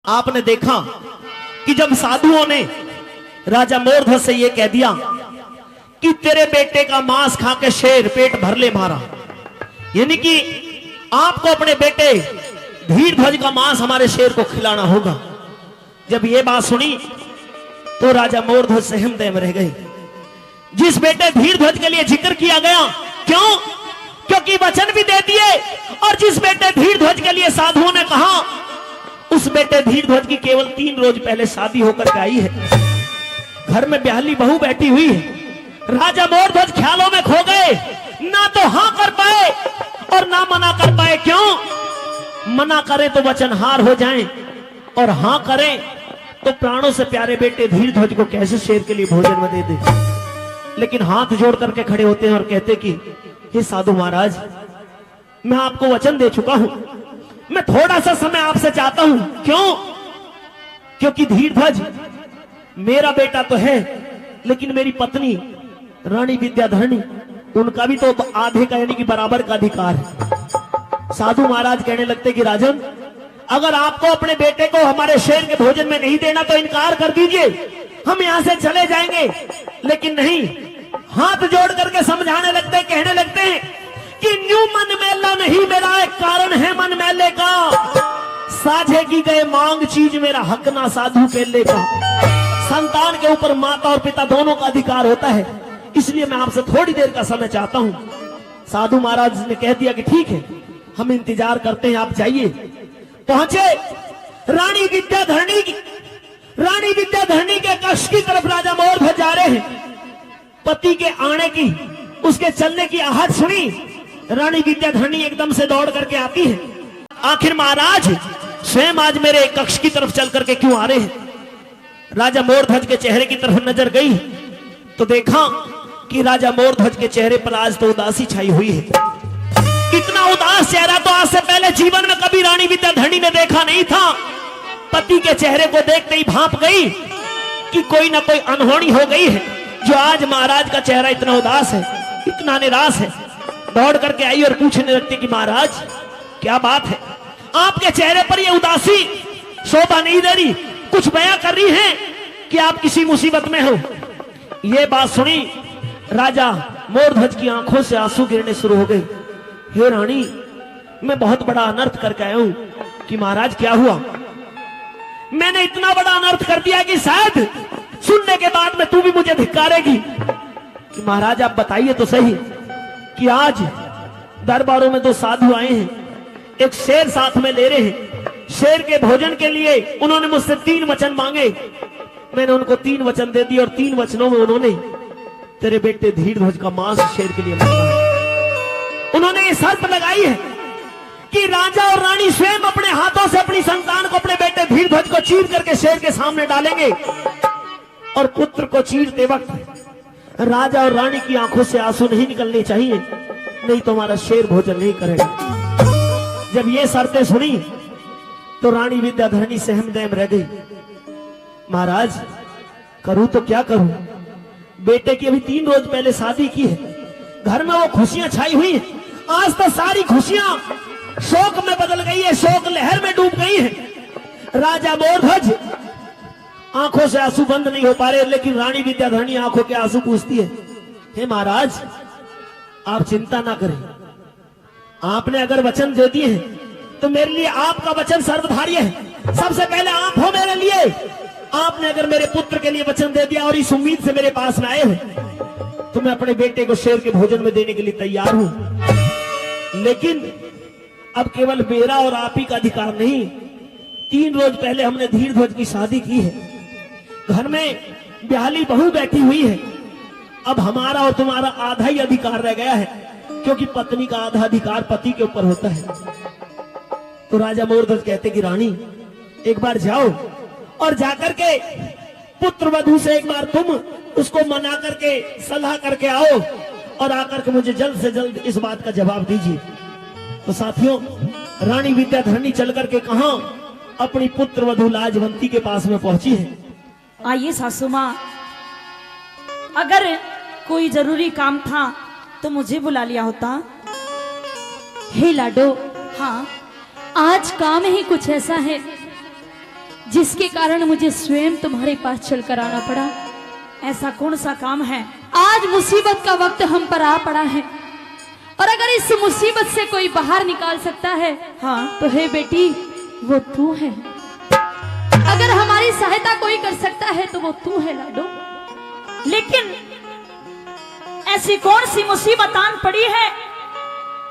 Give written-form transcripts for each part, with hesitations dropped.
आपने देखा कि जब साधुओं ने राजा मोरध्वज से यह कह दिया कि तेरे बेटे का मांस खा के शेर पेट भर ले मारा, यानी कि आपको अपने बेटे धीरध्वज का मांस हमारे शेर को खिलाना होगा। जब यह बात सुनी तो राजा मोरध्वज सहमदय में रह गए। जिस बेटे धीरध्वज के लिए जिक्र किया गया, क्यों? क्योंकि वचन भी दे दिए, और जिस बेटे धीरध्वज के लिए साधुओं ने कहा, उस बेटे धीरध्वज की केवल 3 रोज पहले शादी होकर के आई है। घर में ब्याहली बहू बैठी हुई है। राजा मोरध्वज ख्यालों में खो गए, ना तो हां कर पाए और ना मना कर पाए। क्यों? मना करें तो वचनहार हो जाएं, और हां करें तो प्राणों से प्यारे बेटे धीरध्वज को कैसे शेर के लिए भोजन में दे दे। लेकिन हाथ जोड़ करके खड़े होते हैं और कहते कि हे साधु महाराज, मैं आपको वचन दे चुका हूं, मैं थोड़ा सा समय आपसे चाहता हूं। क्यों? क्योंकि धीरध्वज मेरा बेटा तो है, लेकिन मेरी पत्नी रानी विद्याधरणी, उनका भी तो आधे का यानी कि बराबर का अधिकार है। साधु महाराज कहने लगते कि राजन, अगर आपको अपने बेटे को हमारे शेर के भोजन में नहीं देना तो इनकार कर दीजिए, हम यहां से चले जाएंगे। लेकिन नहीं, हाथ जोड़ करके समझाने लगते, कहने लगते हैं कि न्यू मन मैला नहीं, मेरा एक कारण है मन मैले का, साझे की गए मांग चीज मेरा हक ना साधु केले का। संतान के ऊपर माता और पिता दोनों का अधिकार होता है, इसलिए मैं आपसे थोड़ी देर का समय चाहता हूं। साधु महाराज ने कह दिया कि ठीक है, हम इंतजार करते हैं, आप जाइए। पहुंचे रानी विद्याधरणी के कक्ष की तरफ राजा मोरध्वज जा रहे हैं। पति के आने की, उसके चलने की आहट सुनी, रानी विद्याधरणी एकदम से दौड़ करके आती है। आखिर महाराज स्वयं आज मेरे कक्ष की तरफ चल करके क्यों आ रहे हैं? राजा मोरध्वज के चेहरे की तरफ नजर गई तो देखा कि राजा मोरध्वज के चेहरे पर आज तो उदासी छाई हुई है। इतना उदास चेहरा तो आज से पहले जीवन में कभी रानी विद्याधरणी ने देखा नहीं था। पति के चेहरे को देखते ही भांप गई कि कोई ना कोई अनहोनी हो गई है, जो आज महाराज का चेहरा इतना उदास है, इतना निराश है। दौड़ करके आई और पूछने लगती कि महाराज क्या बात है, आपके चेहरे पर यह उदासी शोभा नहीं दे रही, कुछ बयां कर रही है कि आप किसी मुसीबत में हो। यह बात सुनी राजा मोरध्वज की आंखों से आंसू गिरने शुरू हो गए। हे रानी, मैं बहुत बड़ा अनर्थ करके आया हूं। कि महाराज क्या हुआ? मैंने इतना बड़ा अनर्थ कर दिया कि शायद सुनने के बाद में तू भी मुझे धिक्कारेगी। कि महाराज आप बताइए तो सही कि आज दरबारों में 2 साधु आए हैं, एक शेर साथ में ले रहे हैं। शेर के भोजन के लिए उन्होंने मुझसे 3 वचन मांगे, मैंने उनको 3 वचन दे दिए, और 3 वचनों में उन्होंने तेरे बेटे धीरध्वज का मांस शेर के लिए मांगा। उन्होंने ये शर्त लगाई है कि राजा और रानी स्वयं अपने हाथों से अपनी संतान को, अपने बेटे धीरध्वज को चीर करके शेर के सामने डालेंगे, और पुत्र को चीरते वक्त राजा और रानी की आंखों से आंसू नहीं निकलने चाहिए, नहीं तो हमारा शेर भोजन नहीं करेगा। जब ये शर्तें सुनी तो रानी विद्याधरणी सहमदय में रह गई। महाराज करूं तो क्या करूं? बेटे की अभी 3 रोज पहले शादी की है, घर में वो खुशियां छाई हुई है, आज तो सारी खुशियां शोक में बदल गई है, शोक लहर में डूब गई है। राजा मोरध्वज आंखों से आंसू बंद नहीं हो पा रहे, लेकिन रानी विद्याधरणी आंखों के आंसू पूछती है, हे महाराज आप चिंता ना करें, आपने अगर वचन दे दिए हैं तो मेरे लिए आपका वचन सर्वधार्य है। सबसे पहले आप हो मेरे लिए, आपने अगर मेरे पुत्र के लिए वचन दे दिया और इस उम्मीद से मेरे पास में आए हैं तो मैं अपने बेटे को शेर के भोजन में देने के लिए तैयार हूं। लेकिन अब केवल मेरा और आप ही का अधिकार नहीं, 3 रोज पहले हमने धीरध्वज की शादी की है, घर में ब्याहली बहू बैठी हुई है, अब हमारा और तुम्हारा आधा ही अधिकार रह गया है, क्योंकि पत्नी का आधा अधिकार पति के ऊपर होता है। तो राजा मोरध्वज कहते कि रानी एक बार जाओ और जाकर के पुत्र वधू से एक बार तुम उसको मना करके सलाह करके आओ, और आकर के मुझे जल्द से जल्द इस बात का जवाब दीजिए। तो साथियों, रानी विद्याधरणी चल करके कहां अपनी पुत्र वधू लाजवंती के पास में पहुंची है। आइए सासू माँ, अगर कोई जरूरी काम था तो मुझे बुला लिया होता। हे लाडो, हाँ आज काम ही कुछ ऐसा है जिसके कारण मुझे स्वयं तुम्हारे पास चलकर आना पड़ा। ऐसा कौन सा काम है? आज मुसीबत का वक्त हम पर आ पड़ा है, और अगर इस मुसीबत से कोई बाहर निकाल सकता है, हाँ, तो हे बेटी, वो तू है। अगर हमारी सहायता कोई कर सकता है तो वो तू है लाडो। लेकिन ऐसी कौन सी मुसीबत आन पड़ी है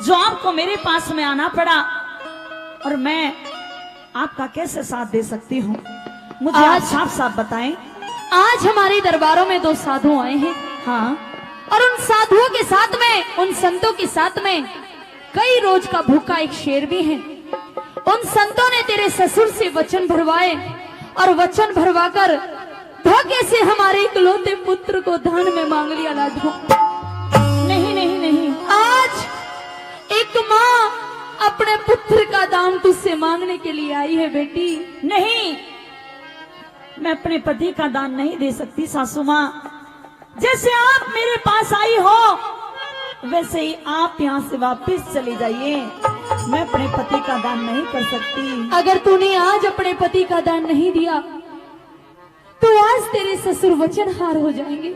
जो आपको मेरे पास में आना पड़ा, और मैं आपका कैसे साथ दे सकती हूँ? मुझे आप आज- साफ साफ बताएं। आज हमारे दरबारों में 2 साधु आए हैं, हाँ, और उन साधुओं के साथ में, उन संतों के साथ में कई रोज का भूखा एक शेर भी है। उन संतों ने तेरे ससुर से वचन भरवाए, और वचन भरवाकर धोखे से हमारे इकलौते पुत्र को दान में मांग लिया लाडो। नहीं नहीं नहीं, आज एक माँ अपने पुत्र का दान तुझसे मांगने के लिए आई है बेटी। नहीं, मैं अपने पति का दान नहीं दे सकती सासू माँ। जैसे आप मेरे पास आई हो, वैसे ही आप यहाँ से वापस चली जाइए। मैं अपने पति का दान नहीं कर सकती। अगर तूने आज अपने पति का दान नहीं दिया, तो आज तेरे ससुर वचनहार हो जाएंगे,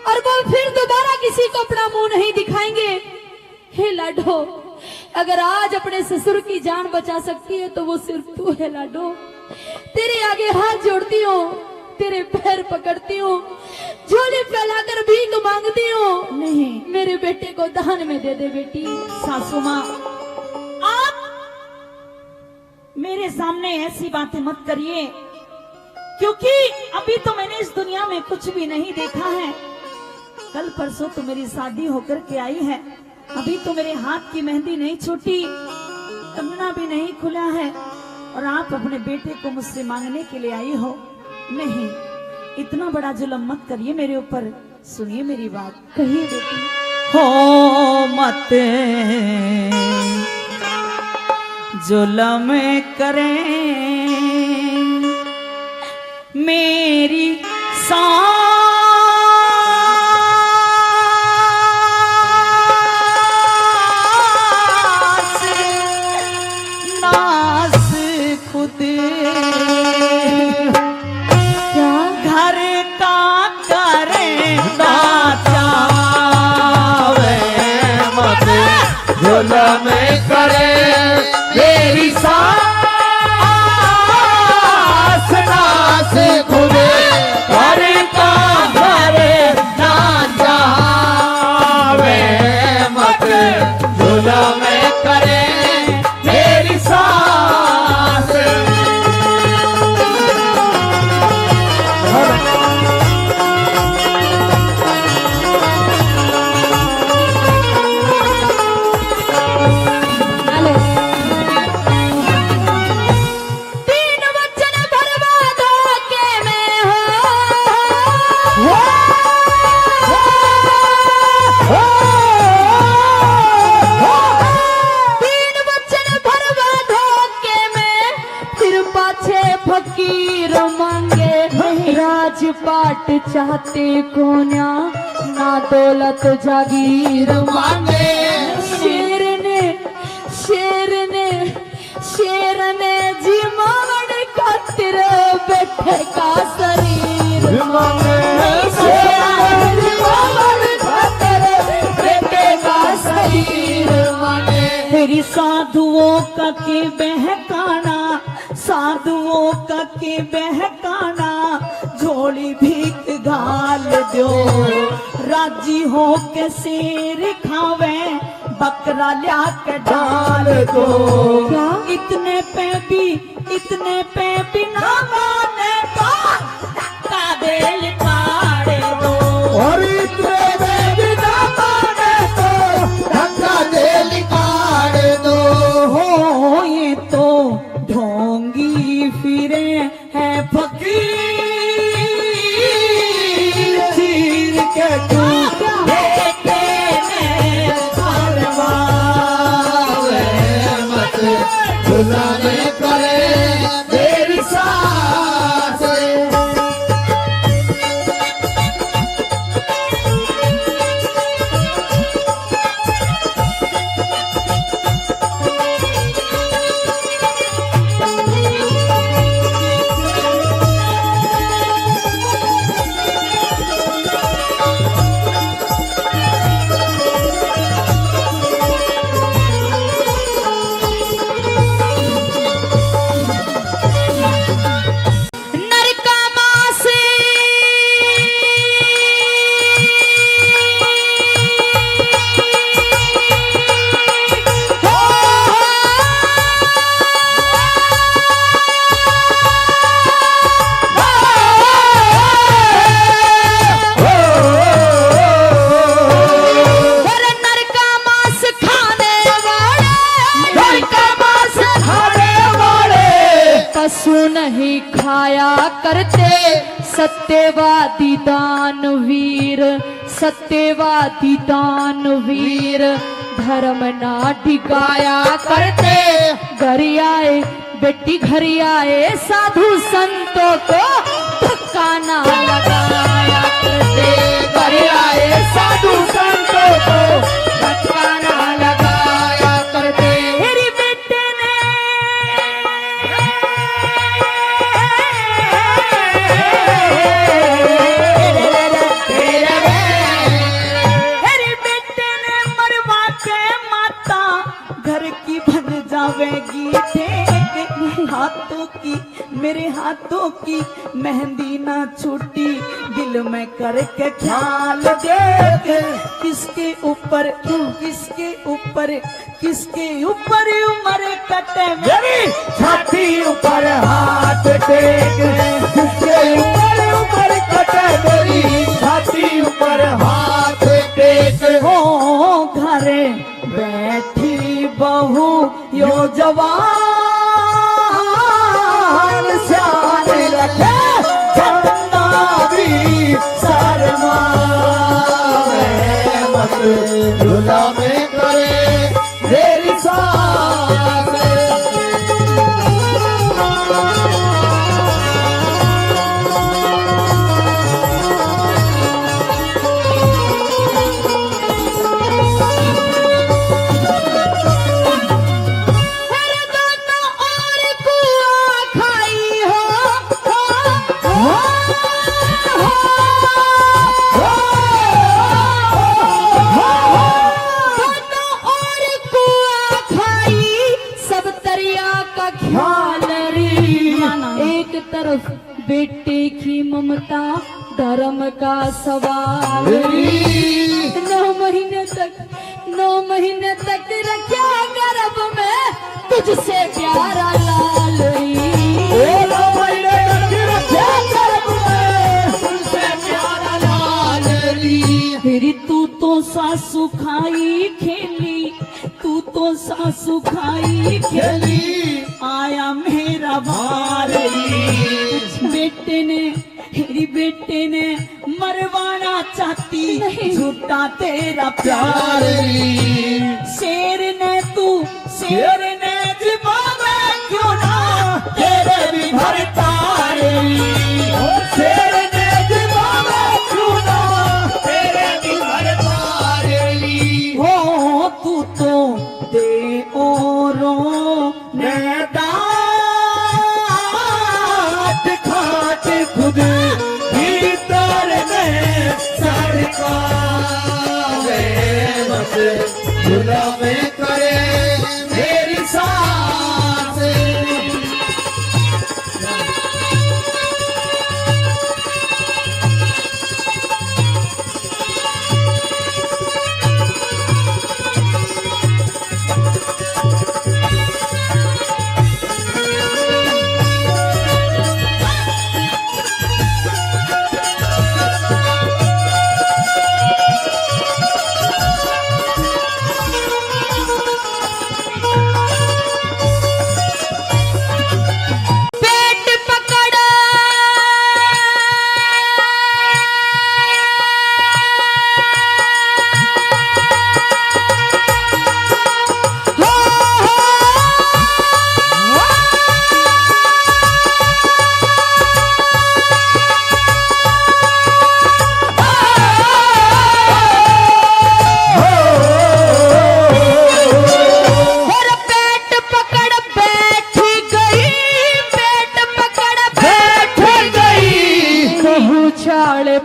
और वो फिर दोबारा किसी को अपना मुंह नहीं दिखाएंगे। हे लाडो, अगर आज अपने ससुर की जान बचा सकती है तो वो सिर्फ तू है लाडो। तेरे आगे हाथ जोड़ती हूँ, तेरे पैर पकड़ती हूँ, झोली फैलाकर भीख मांगती हूँ। नहीं, मेरे बेटे को दान में दे दे बेटी। सासू माँ, आप मेरे सामने ऐसी बातें मत करिए, क्योंकि अभी तो मैंने इस दुनिया में कुछ भी नहीं देखा है। कल परसों तो मेरी शादी होकर के आई है, अभी तो मेरे हाथ की मेहंदी नहीं छूटी, कंगना भी नहीं खुला है, और आप अपने बेटे को मुझसे मांगने के लिए आई हो। नहीं, इतना बड़ा जुल्म मत करिए मेरे ऊपर। सुनिए मेरी बात। कहिए बेटी। हो मत जुल्म करें मेरी नास खुद क्या? घर का करें ना चावे मत जुल्म करे मेरी सास नास खुदे घर का करे ना जावे मत जुल्म करे मेरी सास। हेलो। 3 वचन बर्बाद के में हो। 3 वचन बर्बाद के में, फिर पाछे फकीर मांगे। राजपाट चाहते कोन्या, ना दौलत जागीर मांगे। शेर ने जी मांगण खातिर बैठे का शरीर शेर ने जी मांगण खातिर बैठे का शरीर मांगे। तेरी साधुओं का के बहकाना, साधुओं का के बहकाना, झोली भीख घाल दो। राजी हो के शेर खावे, बकरा ल्या के डाल दो। क्या? इतने पे भी ना माने तो धक्का दे लिकाड़ दो। और इतने में भी ना माने तो धक्का दे लिकाड़ दो। हो ये तो ढोंगी फिरे है फकीर, चीर के तू बेटे ने परवावे मत जुल्म करे मेरी सास। नहीं खाया करते सत्यवादी दानवीर, सत्यवादी दानवीर। धर्म ना टिकाया करते घर आए बेटी घर आए साधु संतों को धक्का ना लगाया करते। घर आए साधु संतों को धक्का ना लगाया करते। मेरी बेटे ने मेरी बेटे ने मरवा के माता घर की बन जावेगी हाथों की मेरे हाथों की मेहंदी ना छूटी दिल में करके ख्याल देख किसके ऊपर उम्र कटे मेरी छाती ऊपर हाथ टेक जिसके ऊपर उम्र कटे मेरी छाती ऊपर हाथ टेक। हो घरे बैठी बहू यो जवान शान रखे चंदा भी शर्मा मत झूला में करे मेरी सास। तरफ बेटे की ममता धर्म का सवाल। 9 महीने तक रखा गर्भ में तुझसे प्यारा लाल। 9 महीने तक रखा गर्भ में तुझसे प्यारा लाल। फिर तू तो सासू खाई खेली, तू तो सासू खाई खेली आया मेरा भारी। बेटे ने मरवाना चाहती झूठा तेरा प्यार। शेर ने जिबावे क्यों ना तेरे भी भरता रे। शेर ने जिबावे क्यों ना तेरे भी भरता रे। हो तू तो दे औरों ने खुद भीतर में सड़का मत झूला में करे मेरी सास।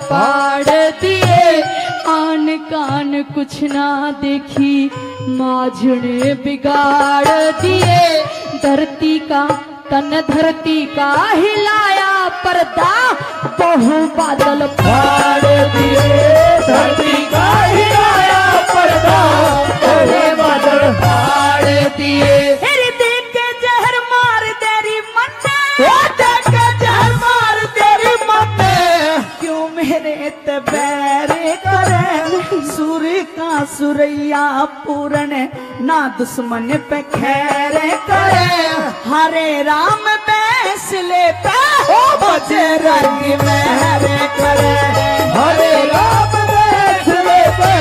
पाड़ दिए आन कान कुछ ना देखी माझने बिगाड़ दिए। धरती का तन धरती का हिलाया पर्दा बहु बादल फाड़ दिए। धरती का हिलाया पर्दा बहु बादल फाड़ दिए। देख के जहर मार तेरी मन देख के जहर मार तेरी मन क्यों मेरे तबैरे करे सूर्य का सुरैया पूर्ण ना दुश्मन पे खैर करे। हरे राम बैस फैसले पे ओ बजरंग मेहर करे हरे राम फैसले पे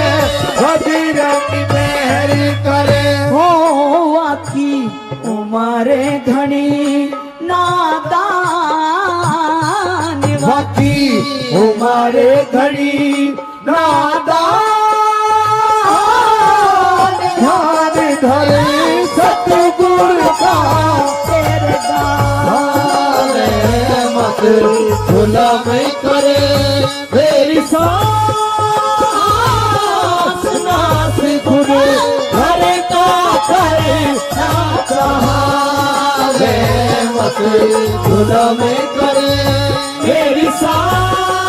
बजरंग मेहर करे हो आखी उमारे घनी नादान बाकी हमारे घड़ी नादान ध्यान धरे सतगुर का तेरे दान मत भुला मैं करे मेरी सांस नास खुदे घरे का करे ना चाहे मत भुला मैं करे मेरी सांस